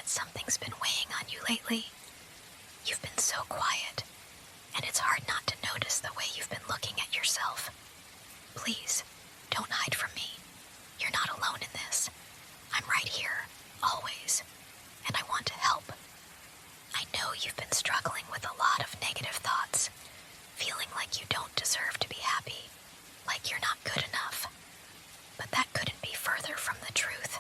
that something's been weighing on you lately? You've been so quiet, and it's hard not to notice the way you've been looking at yourself. Please, don't hide from me. You're not alone in this. I'm right here, always, and I want to help. I know you've been struggling with a lot of negative thoughts, feeling like you don't deserve to be happy, like you're not good enough. But that couldn't be further from the truth.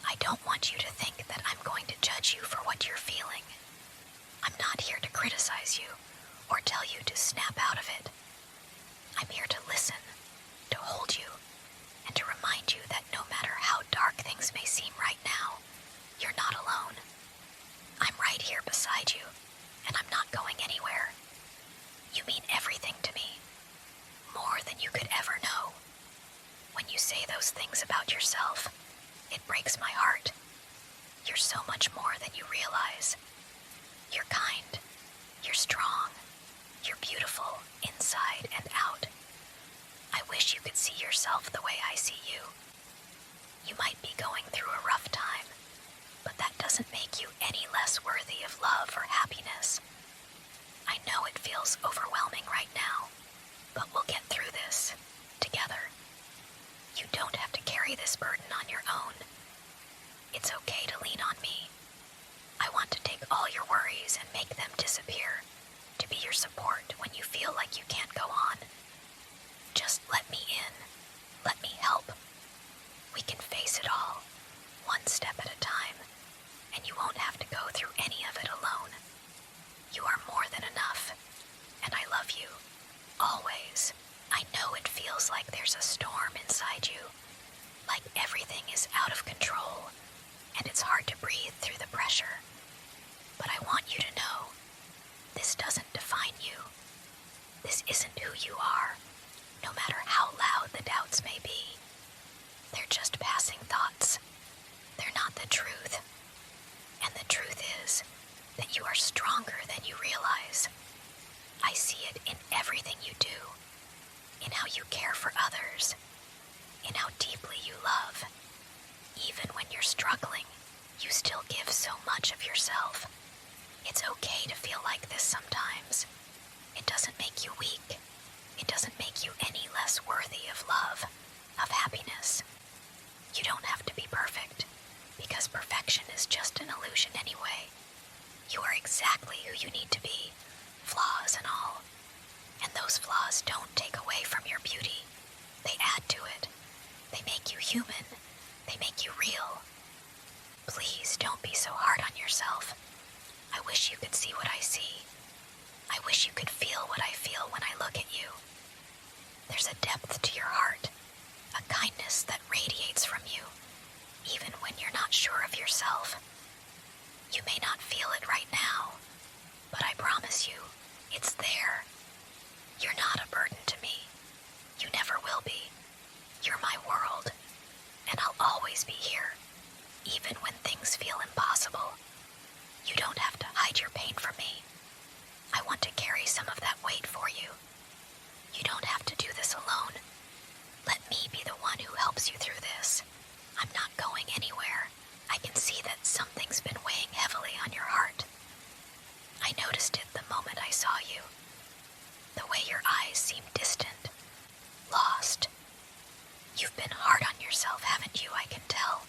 I don't want you to think that I'm going to judge you for what you're feeling. I'm not here to criticize you or tell you to snap out of it. I'm here to listen, to hold you, and to remind you that no matter how dark things may seem right now, you're not alone. I'm right here beside you, and I'm not going anywhere. You mean everything to me, more than you could ever know. When you say those things about yourself, it breaks my heart. You're so much more than you realize. You're kind, you're strong, you're beautiful inside and out. I wish you could see yourself the way I see you. You might be going through a rough time, but that doesn't make you any less worthy of love or happiness. I know it feels overwhelming right now, but we'll get through this together. You don't have to carry this burden on your own. It's okay to lean on me. I want to take all your worries and make them disappear, to be your support when you feel like you can't go on. Just let me in. Let me help. We can face it all, one step at a time, and you won't have to go through any of it alone. You are more than enough, and I love you, always. I know it feels like there's a storm inside you, like everything is out of control, and it's hard to breathe through the pressure. But I want you to know, this doesn't define you. This isn't who you are, no matter how loud the doubts may be. They're just passing thoughts. They're not the truth. And the truth is that you are stronger than you realize. I see it in everything you do, in how you care for others, in how deeply you love. Even when you're struggling, you still give so much of yourself. It's okay to feel like this sometimes. It doesn't make you weak. It doesn't make you any less worthy of love, of happiness. You don't have to be perfect, because perfection is just an illusion anyway. You are exactly who you need to be, flaws and all. And those flaws don't take away from your beauty. They add to it. They make you human. They make you real. Please don't be so hard on yourself. I wish you could see what I see. I wish you could feel what I feel when I look at you. There's a depth to your heart, a kindness that radiates from you, even when you're not sure of yourself. You may not feel it right now, but I promise you, it's there. You're not a burden to me. You never will be. You're my world, and I'll always be here, even when things feel impossible. You don't have to hide your pain from me. I want to carry some of that weight for you. You don't have to do this alone. Let me be the one who helps you through this. I'm not going anywhere. I can see that something's been weighing heavily on your heart. I noticed it the moment I saw you. The way your eyes seem distant, lost. You've been hard on yourself, haven't you? I can tell.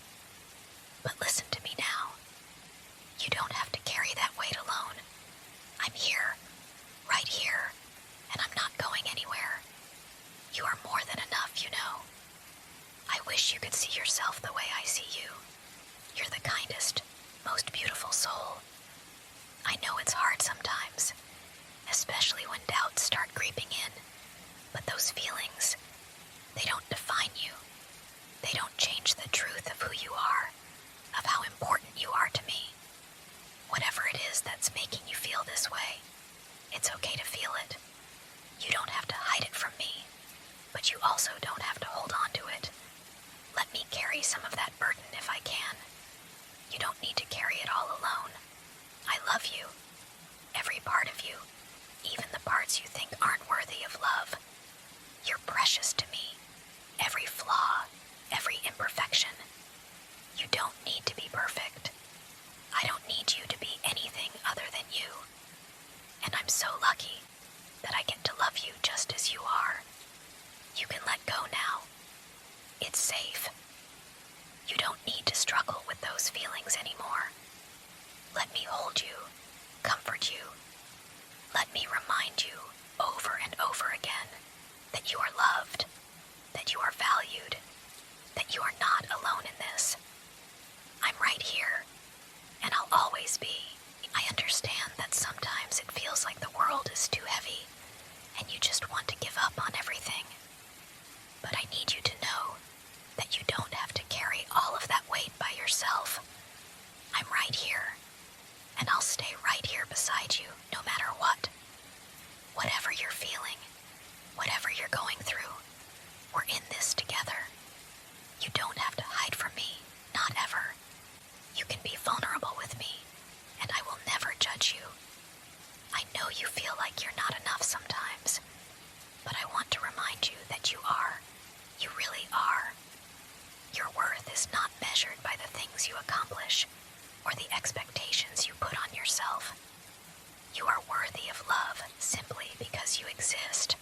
But listen to me now. You don't have to carry that weight alone. I'm here, right here, and I'm not going anywhere. You are more than enough, you know. I wish you could see yourself the way I see you. You're the kindest, most beautiful soul. I know it's hard sometimes, especially when doubts start creeping in, but those feelings, they don't define you. They don't change the truth of who you are, of how important you are to me. Whatever it is that's making you feel this way, it's okay to feel it. You don't have to hide it from me, but you also don't have to hold on to it. Let me carry some of that burden if I can. You don't need to carry it all alone. I love you. Every part of you, even the parts you think aren't worthy of love. You're precious to me. Every flaw, every imperfection. You don't need to be perfect. hold you, comfort you. Let me remind you over and over again that you are loved, that you are valued, that you are not alone in this. I'm right here, and I'll always be. I understand that sometimes it feels like the world is too heavy, and you just want to give up on everything. But I need you to know that you don't have to carry all of that weight by yourself. I'm right here, and I'll stay right here beside you no matter what. Whatever you're feeling, whatever you're going through, we're in this together. You don't have to hide from me, not ever. You can be vulnerable with me, and I will never judge you. I know you feel like you're not enough sometimes, but I want to remind you that you are. You really are. Your worth is not measured by the things you accomplish or the expectations you put on yourself. You are worthy of love simply because you exist.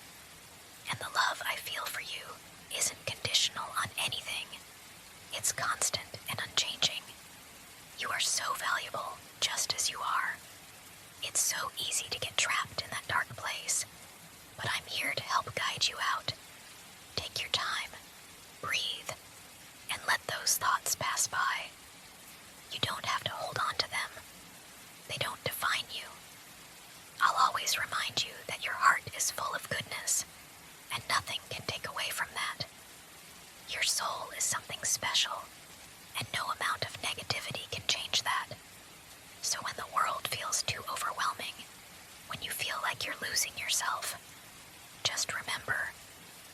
And the love I feel for you isn't conditional on anything. It's constant and unchanging. You are so valuable just as you are. It's so easy to get trapped in that dark place, but I'm here to help guide you out. Take your time, breathe, and let those thoughts pass by. You don't have to hold on to them. They don't define you. I'll always remind you that your heart is full of goodness, and nothing can take away from that. Your soul is something special, and no amount of negativity can change that. So when the world feels too overwhelming, when you feel like you're losing yourself, just remember,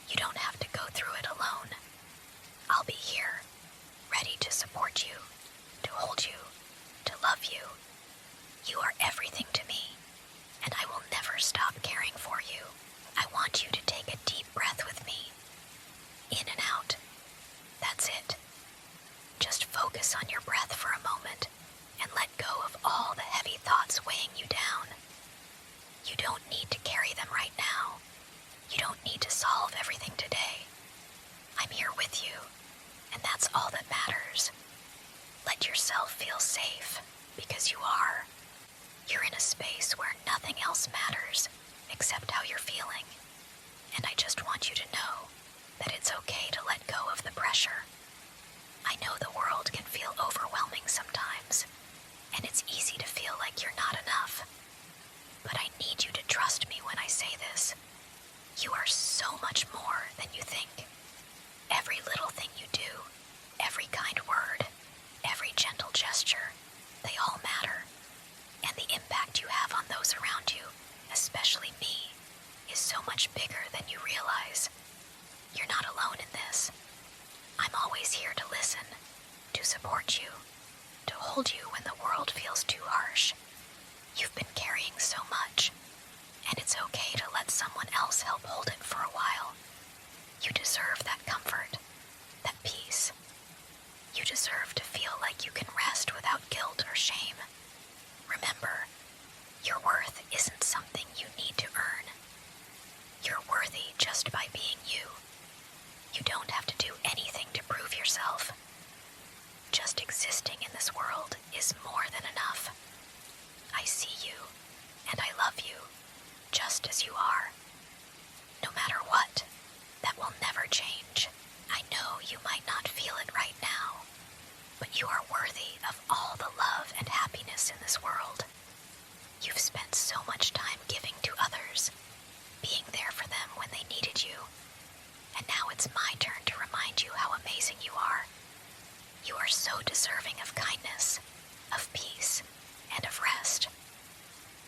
you don't have to go through it alone. I'll be here, ready to support you, to hold you, to love you. You are everything to me, and I will never stop caring for you. I want you to take a deep breath with me. In and out. That's it. Just focus on your breath for a moment and let go of all the heavy thoughts weighing you down. You don't need to carry them right now. You don't need to solve everything today. I'm here with you, and that's all that matters. Let yourself feel safe, because you are. You're in a space where nothing else matters except how you're feeling. And I just want you to know that it's okay to let go of the pressure. I know the world can feel overwhelming sometimes, and it's easy to feel like you're not enough. But I need you to trust me when I say this. You are so much more than you think. Every little thing you do, every kind word, every gentle gesture, they all matter. And the impact you have on those around you, especially me, is so much bigger than you realize. You're not alone in this. I'm always here to listen, to support you, to hold you when the world feels too harsh. You've been carrying so much, and it's okay to let someone else help hold it for a while. You deserve that comfort, that peace. You deserve to feel like you can rest without guilt or shame. Remember, your worth isn't something you need to earn. You're worthy just by being you. You don't have to do anything to prove yourself. Just existing in this world is more than enough. I see you, and I love you, just as you are. No matter what, that will never change. I know you might not feel it right now, but you are worthy of all the love and happiness in this world. You've spent so much time giving to others, being there for them when they needed you, and now it's my turn to remind you how amazing you are. You are so deserving of kindness, of peace, and of rest.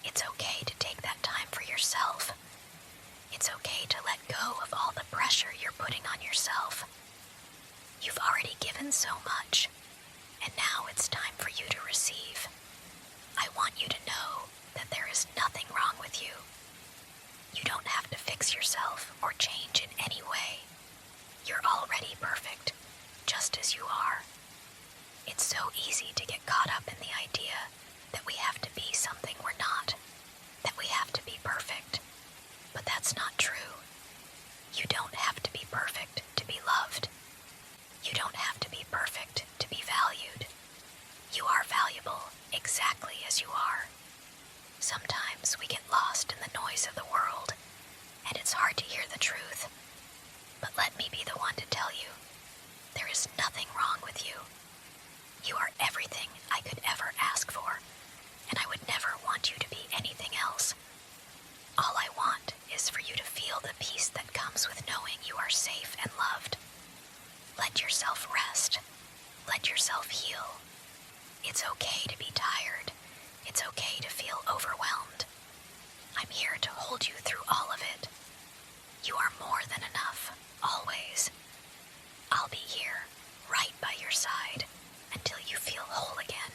It's okay to take that time for yourself. It's okay to let go of all the pressure you're putting on yourself. You've already given so much, and now it's time for you to receive. I want you to know that there is nothing wrong with you. You don't have to fix yourself or change in any way. You're already perfect, just as you are. It's so easy to get caught up in the idea that we have to be something we're not, that we have to be perfect. But that's not true. You don't have to be perfect to be loved. You don't have to be perfect to be valued. You are valuable exactly as you are. Sometimes we get lost in the noise of the world, and it's hard to hear the truth. But let me be the one to tell you, there is nothing wrong with you. You are everything I could ever ask for, and I would never want you to be anything else. All I want is for you to feel the peace that comes with knowing you are safe and loved. Let yourself rest. Let yourself heal. It's okay to be tired. It's okay to feel overwhelmed. I'm here to hold you through all of it. You are more than enough, always. I'll be here, right by your side, until you feel whole again.